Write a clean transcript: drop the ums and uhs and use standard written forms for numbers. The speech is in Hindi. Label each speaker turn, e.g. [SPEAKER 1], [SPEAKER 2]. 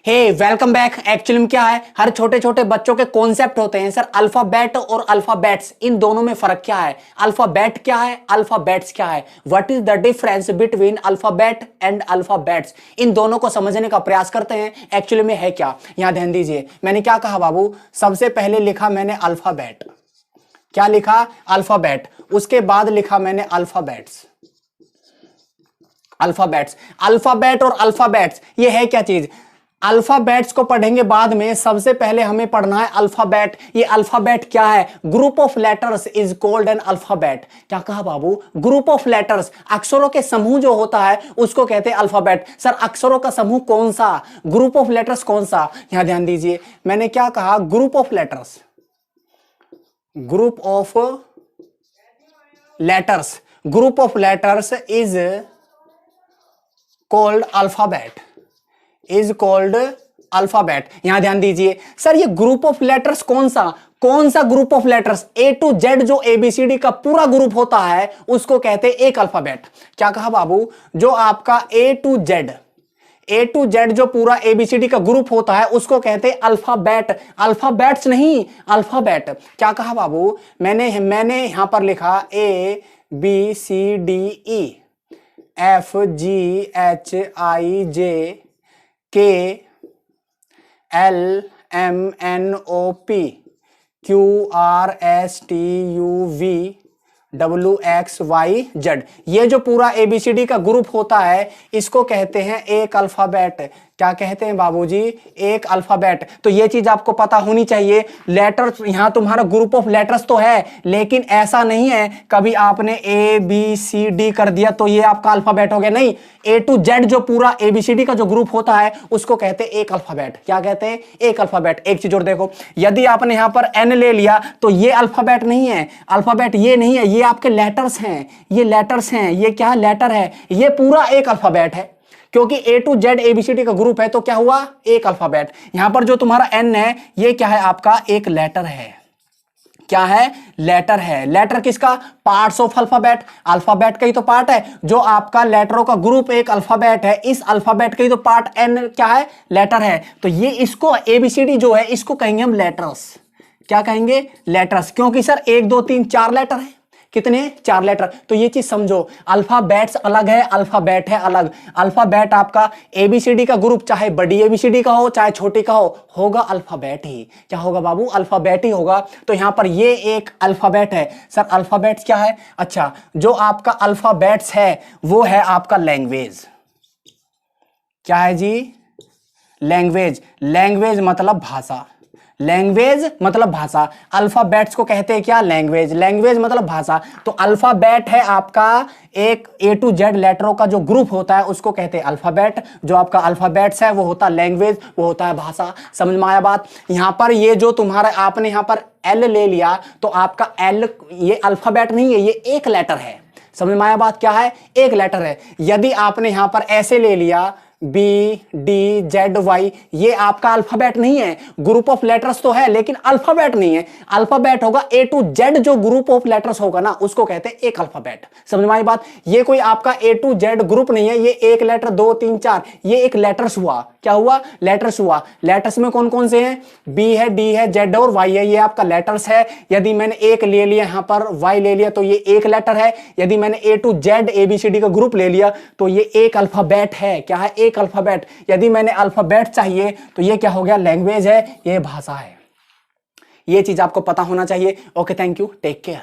[SPEAKER 1] हे वेलकम बैक। एक्चुअली में क्या है, हर छोटे छोटे बच्चों के कॉन्सेप्ट होते हैं सर। अल्फाबेट और अल्फाबेट्स, इन दोनों में फर्क क्या है? अल्फाबेट क्या है, अल्फाबेट्स क्या है? What is the difference between alphabet and alphabets? इन दोनों को समझने का प्रयास करते हैं। एक्चुअली में है क्या, यहां ध्यान दीजिए। मैंने क्या कहा बाबू, सबसे पहले लिखा मैंने अल्फाबेट। क्या लिखा? अल्फाबेट। उसके बाद लिखा मैंने अल्फाबेट्स। अल्फाबेट्स, अल्फाबेट और अल्फाबेट्स, ये है क्या चीज? अल्फाबेट्स को पढ़ेंगे बाद में, सबसे पहले हमें पढ़ना है अल्फाबेट। ये अल्फाबेट क्या है? Group of letters is called an alphabet. क्या कहा बाबू? ग्रुप ऑफ लेटर्स, अक्षरों के समूह जो होता है उसको कहते हैं अल्फाबेट। सर अक्षरों का समूह कौन सा, ग्रुप ऑफ लेटर्स कौन सा? यहां ध्यान दीजिए, मैंने क्या कहा? Group of letters. Group of letters, group of letters is called alphabet, is called alphabet. यहां ध्यान दीजिए सर, ये ग्रुप ऑफ लेटर्स कौन सा group of letters? A to Z जो एबीसीडी का पूरा ग्रुप होता है उसको कहते हैं एक अल्फाबेट। क्या कहा बाबू? जो आपका ए टू जेड जो पूरा एबीसीडी का ग्रुप होता है उसको कहते हैं अल्फाबेट। अल्फाबेट्स नहीं, अल्फाबेट। क्या कहा बाबू? मैंने यहां पर लिखा A B C D E F G H I J K L M N O P Q R S T U V W X Y Z. ये जो पूरा एबीसीडी का ग्रुप होता है इसको कहते हैं एक अल्फाबेट। क्या कहते हैं बाबूजी? एक अल्फाबेट। तो ये चीज आपको पता होनी चाहिए। लेटर्स, यहां तुम्हारा ग्रुप ऑफ लेटर्स तो है, लेकिन ऐसा नहीं है कभी आपने ए बी सी डी कर दिया तो ये आपका अल्फाबेट हो गया। नहीं, ए टू जेड जो पूरा एबीसीडी का जो ग्रुप होता है उसको कहते हैं एक अल्फाबेट। क्या कहते हैं? एक अल्फाबेट। एक चीज और देखो, यदि आपने यहां पर एन ले लिया तो ये अल्फाबेट नहीं है। अल्फाबेट ये नहीं है, ये आपके लेटर्स हैं। ये लेटर्स हैं, ये क्या लेटर है? ये पूरा एक अल्फाबेट है, क्योंकि ए टू जेड एबीसीडी का ग्रुप है तो क्या हुआ? एक अल्फाबेट। यहां पर जो तुम्हारा एन है ये क्या है? आपका एक लेटर है। क्या है? लेटर है। लेटर किसका? Parts of alphabet. अल्फाबेट का ही तो पार्ट है। जो आपका लेटरों का ग्रुप एक अल्फाबेट है, इस अल्फाबेट का ही तो पार्ट एन क्या है? लेटर है। तो ये इसको एबीसीडी जो है इसको कहेंगे हम लेटर्स। क्या कहेंगे? लेटर्स। क्योंकि सर 1 2 3 4 लेटर है। कितने? 4 लेटर। तो ये चीज समझो, अल्फाबेट्स अलग है, अल्फाबेट है अलग। अल्फाबेट आपका एबीसीडी का ग्रुप, चाहे बड़ी एबीसीडी का हो चाहे छोटी का हो, होगा अल्फाबेट ही। क्या होगा बाबू? अल्फाबेट ही होगा। तो यहां पर ये एक अल्फाबेट है। सर अल्फाबेट्स क्या है? अच्छा, जो आपका अल्फाबेट्स है वो है आपका लैंग्वेज। क्या है जी? लैंग्वेज। लैंग्वेज मतलब भाषा। लैंग्वेज मतलब भाषा। अल्फाबेट्स को कहते हैं क्या? लैंग्वेज। लैंग्वेज मतलब भाषा। तो अल्फाबेट है आपका एक ए टू जेड लेटरों का जो ग्रुप होता है उसको कहते हैं अल्फाबेट। जो आपका अल्फाबेट्स है वो होता है लैंग्वेज, वो होता है भाषा। समझ में आया बात? यहां पर ये जो तुम्हारा आपने यहां पर एल ले लिया तो आपका एल ये अल्फाबेट नहीं है, ये एक लेटर है। समझ में आया बात? क्या है? एक लेटर है। यदि आपने यहां पर ऐसे ले लिया बी डी जेड वाई, ये आपका अल्फाबेट नहीं है। ग्रुप ऑफ लेटर्स तो है लेकिन अल्फाबेट नहीं है। अल्फाबेट होगा ए टू जेड जो ग्रुप ऑफ लेटर्स होगा ना उसको कहते हैं एक अल्फाबेट। समझ में आई बात? ये कोई आपका ए टू जेड ग्रुप नहीं है, ये एक लेटर 2 3 4, ये एक लेटर्स हुआ। क्या हुआ? लेटर्स हुआ। लेटर्स में कौन कौन से हैं? बी है, डी है, जेड और वाई है, ये आपका लेटर्स है। यदि मैंने एक ले लिया यहां पर वाई ले लिया तो ये एक लेटर है। यदि मैंने ए टू जेड एबीसीडी का ग्रुप ले लिया तो ये एक अल्फाबेट है। क्या है? एक अल्फाबेट। यदि मैंने अल्फाबेट चाहिए तो ये क्या हो गया? लैंग्वेज है, ये भाषा है। ये चीज आपको पता होना चाहिए। Okay, thank you, take care.